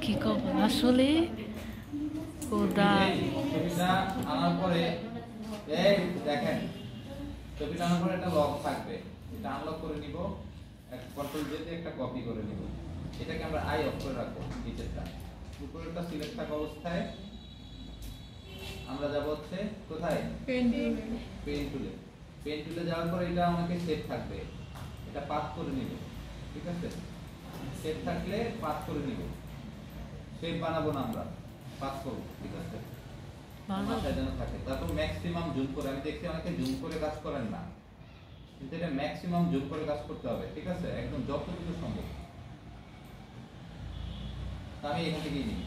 কি খবর আসলে খোদা ছবিটা আনার পরে এই দেখেন ছবিটা আনার পরে একটা লক থাকবে, এটা আনলক করে নিব, কন্ট্রোল জে তে একটা কপি করে নিব। এটাকে আমরা আই অফ করে রাখবো। নিচেরটা উপরেরটা সিলেক্ট থাকা অবস্থায় আমরা যাব হচ্ছে কোথায়, পেন টুলে। পেন টুলে যাওয়ার পরে এটা আমাকে সেভ থাকবে, এটা পাস করে নিব। ঠিক আছে, সেভ থাকলে পাস করে নিব, সেভ বানাবো না আমরা, পাস করব। ঠিক আছে, মাথায় যেন থাকে। তারপর ম্যাক্সিমাম জুম করে, আমি দেখছি অনেকে জুম করে কাজ করেন না, কিন্তু এটা ম্যাক্সিমাম জুম করে কাজ করতে হবে। ঠিক আছে, একদম যতটুকু সম্ভব। আমি এখান থেকেই নিই।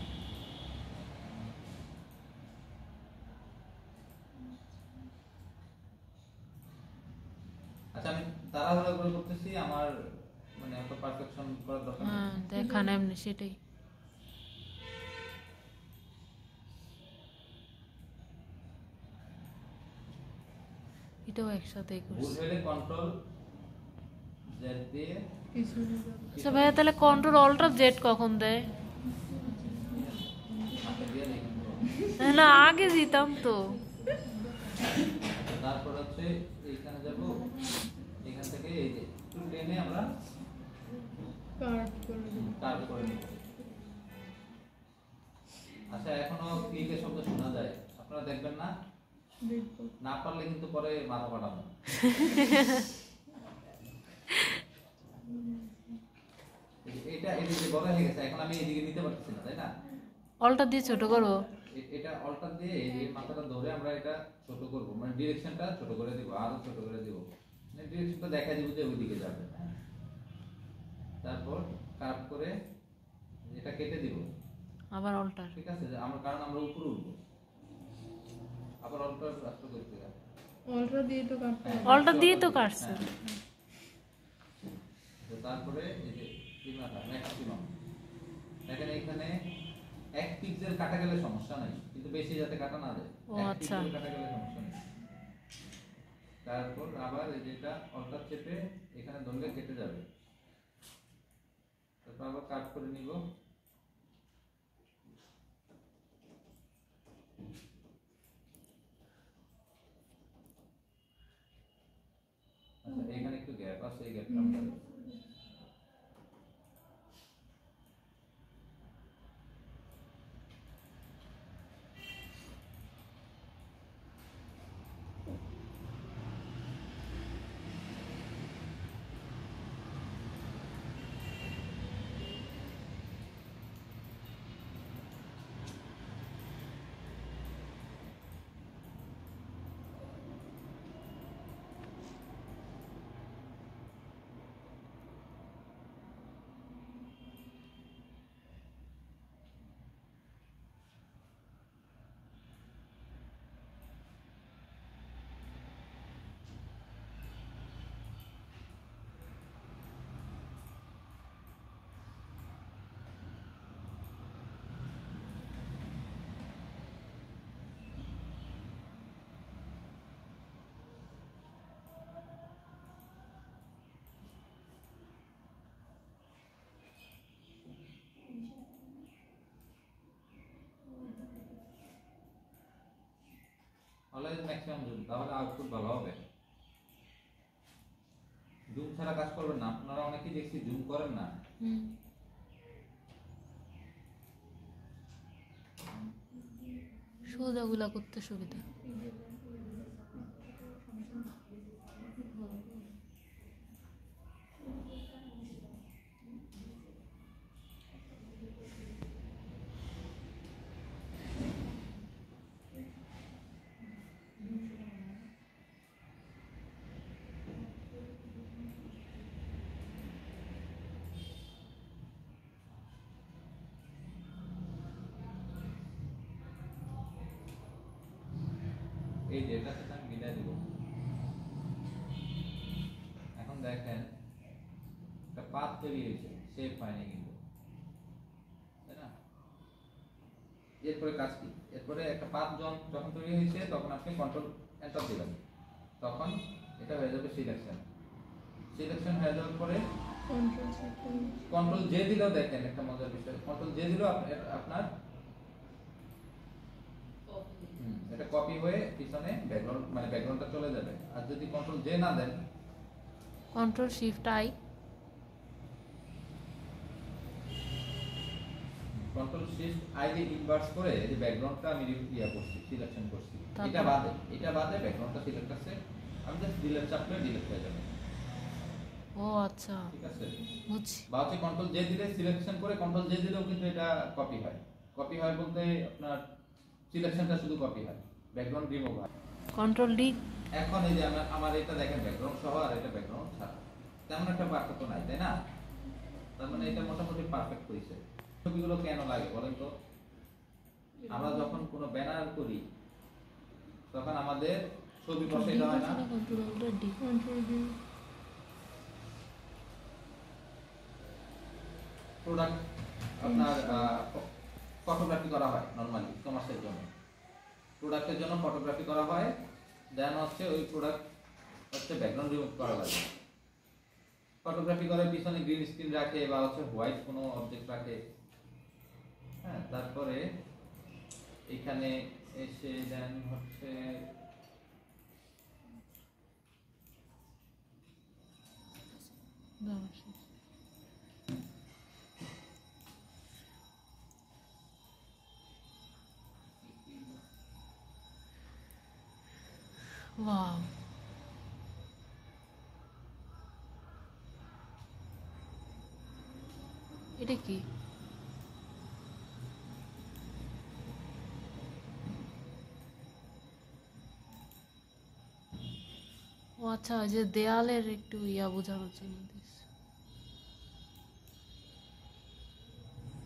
আচ্ছা, আমি তাড়াহুড়া করে করতেছি, আমার মানে এত পারফেকশন করার দরকার নেই। দেখান এমনি সেটাই। এটাও একসাথে করছি। ভুল হলে কন্ট্রোল জেড দিয়ে। আচ্ছা ভাইয়া, তাহলে কন্ট্রোল অল্টার জেড কখন দেয়? হাতে দিয়ে লিখুন। না আগে দিতাম তো। তারপর হচ্ছে এইখানে যাব, এখান থেকে এই যে একটু টেনে আমরা কার্ভ করে নিব। আচ্ছা, এখনো ক্লিকের শব্দ শোনা যায়, আপনারা দেখবেন না? না পারলে কিন্তু পরে মাথা ফাটাবো। এটা এদিকে বড় হয়ে গেছে, এখন আমি এদিকে নিতে পারতেছি না, তাই না? অল্টার দিয়ে ছোট করবো। এটা অল্টার দিয়ে এই মাথাটা ধরে আমরা এটা ছোট করব, মানে ডিরেকশনটা ছোট করে দিব, আরো ছোট করে দিব, মানে ডিরেকশনটা দেখা দিব যে ওইদিকে যাবে। তারপর কার্ভ করে এটা কেটে দিব, আবার অল্টার। ঠিক আছে, আমরা কারণ আমরা উপরে উঠবো, আবার অল্টার রাস্তা করতে হবে। অল্টার দিয়ে তো কাটছে। তো তারপরে এই যে সীমাটা ম্যাক্সিমাম দেখেন, এখানে এক পিক্সেল কাটা গেলে সমস্যা নাই, কিন্তু বেশি যাতে কাটা না যায়। ও এক আচ্ছা, পিক্সেল কাটা গেলে সমস্যা নেই। তারপর আবার এই যেটা অল্টার চেপে এখানে ধরলে কেটে যাবে, তারপর আবার কাট করে নিব। আচ্ছা, এখানে একটু গ্যাপ আছে, এই গ্যাপটা আমরা অলওয়েজ ম্যাক্সিমাম জুম, তাহলে আউটপুট ভালো হবে। জুম ছাড়া কাজ করবেন না, আপনারা অনেকেই দেখছি জুম করেন না। সোজাগুলা করতে সুবিধা। এই যে এটা সাথে আমি মিলাই দিব। এখন দেখেন একটা পাথ তৈরি হয়েছে, শেপ হয়নি কিন্তু, তাই না? এরপরে কাজ কি, এরপরে একটা পাথ যখন তৈরি হয়েছে তখন আপনি কন্ট্রোল এন্টার দিবেন, তখন এটা হয়ে যাবে সিলেকশন। সিলেকশন হয়ে যাওয়ার পরে কন্ট্রোল জে দিলেও দেখেন একটা মজার বিষয়, কন্ট্রোল জে দিলেও আপনার এটা কপি হয়ে পিছনে ব্যাকগ্রাউন্ড মানে ব্যাকগ্রাউন্ডটা চলে যাবে। আর যদি কন্ট্রোল জে না দেন, control shift I, control shift I দিয়ে ইনভার্স করে এই যে ব্যাকগ্রাউন্ডটা আমি করছি, সিলেকশন করছি, তারপর? এটা বাদে ব্যাকগ্রাউন্ডটা সিলেক্ট আছে, আমি জাস্ট ডিলিট চাপলে ডিলিট হয়ে যাবে। ও আচ্ছা, ঠিক আছে, বুঝছি। বা হচ্ছে কন্ট্রোল জে দিলে সিলেকশন করে কন্ট্রোল জে দিলেও কিন্তু এটা কপি হয়। কপি হয় বলতে আপনার সিলেকশনটা শুধু কপি হয়, ব্যাকগ্রাউন্ড রিমুভ হয়। Control D. এখন এই যে আমার এটা দেখেন ব্যাকগ্রাউন্ড সহ আর এটা ব্যাকগ্রাউন্ড ছাড়া তেমন একটা পার্থক্য নাই, তাই না? তার মানে এটা মোটামুটি পারফেক্ট হয়েছে। ছবিগুলো কেন লাগে বলেন তো? আমরা যখন কোনো ব্যানার করি তখন আমাদের ছবি বসাইতে হয় না? Control D. প্রোডাক্ট আপনার ফটোগ্রাফি করা হয় নরমালি কমার্সের জন্য, প্রোডাক্টের জন্য ফটোগ্রাফি করা হয়, দেন হচ্ছে ওই প্রোডাক্ট হচ্ছে ব্যাকগ্রাউন্ড রিমুভ করা লাগে। ফটোগ্রাফি করে পিছনে গ্রিন স্ক্রিন রাখে বা হচ্ছে হোয়াইট কোনো অবজেক্ট রাখে। হ্যাঁ, তারপরে এখানে এসে দেন হচ্ছে ওয়াও, এটা কি? ও আচ্ছা, ওই যে দেয়ালের একটু ইয়া বোঝানোর জন্য দিয়েছে।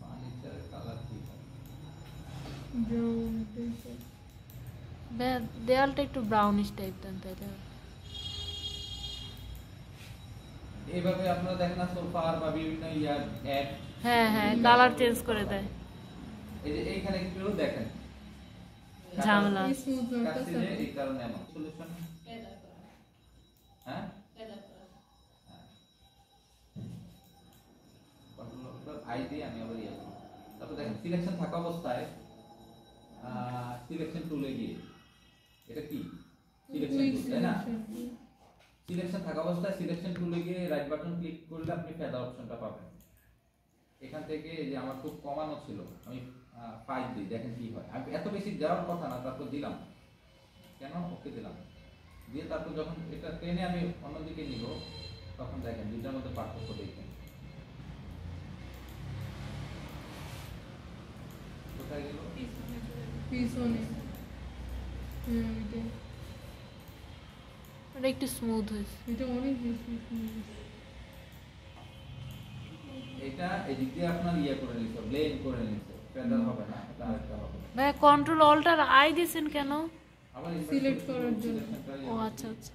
ফার্নিচারের কালার কি হয়? দেয়ালটা একটু ব্রাউনিশ টাইপ দেন তাইলে। এইভাবে আপনারা দেখেন না সোফার বা বিভিন্ন ইয়ার অ্যাড, হ্যাঁ হ্যাঁ, কালার চেঞ্জ করে দেয়। এই যে এইখানে একটু দেখেন ঝামেলা। কাটছিলে এই কারণে এমন সলিউশন। হ্যাঁ, কন্ট্রোল আই দিয়ে আমি আবার ইয়ে করব। তারপর দেখেন সিলেকশন থাকা অবস্থায় সিলেকশন টুলে গিয়ে এটা কি সিলেকশন টুল, তাই না? সিলেকশন থাকা অবস্থায় সিলেকশন টুলে গিয়ে রাইট বাটন ক্লিক করলে আপনি ফেদার অপশনটা পাবেন। এখান থেকে এই যে আমার খুব কমানো ছিল, আমি 5 দিই, দেখেন কি হয়। আমি এত বেশি দেওয়ার কথা না, তারপর দিলাম, কেন ওকে দিলাম, দিয়ে তারপর যখন এটা টেনে আমি অন্যদিকে নিব তখন দেখেন দুইটার মধ্যে পার্থক্য দেখেন। কোথায় গেল? পিছনে এটা একটু স্মুথ হয়েছে। এটা অনেক বেশি এটা এদিক দিয়ে আপনার ইয়ে করে নিতে, ব্লেন্ড করে নিতে, ফেদার হবে না, এটা আরেকটা হবে। ভাই কন্ট্রোল অল্টার আই দিয়েছেন কেন? আবার সিলেক্ট করার জন্য। ও আচ্ছা আচ্ছা।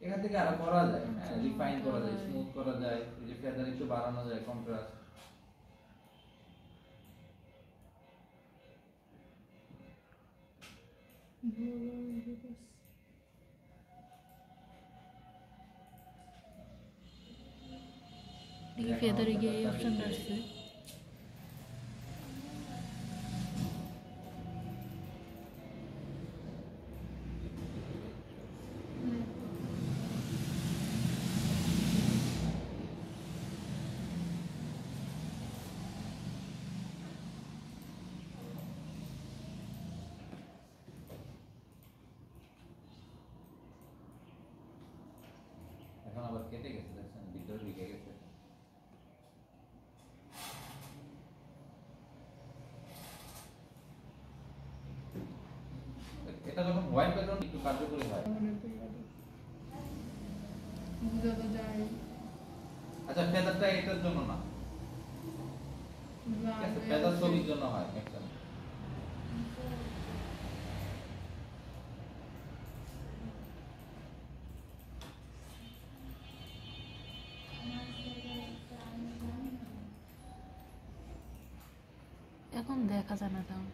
এখান থেকে আরো করা যায়, রিফাইন করা যায়, স্মুথ করা যায়, এই যে ফেদার একটু বাড়ানো যায়, কন্ট্রাস্ট। দেখি ফেদারে গিয়ে এই অপশনটা আসছে। এখন আবার কেটে গেছে, দেখছেন ভিতরে ঢুকে গেছে। এটা যখন হোয়াইট ব্যাকগ্রাউন্ড একটু কার্যকরী হয়। বোঝাতে যায় আচ্ছা, ফেদারটা এটার জন্য না, ঠিক আছে, ফেদার ছবির জন্য হয় ম্যাক্সিমাম। এখন দেখা যায় না তেমন।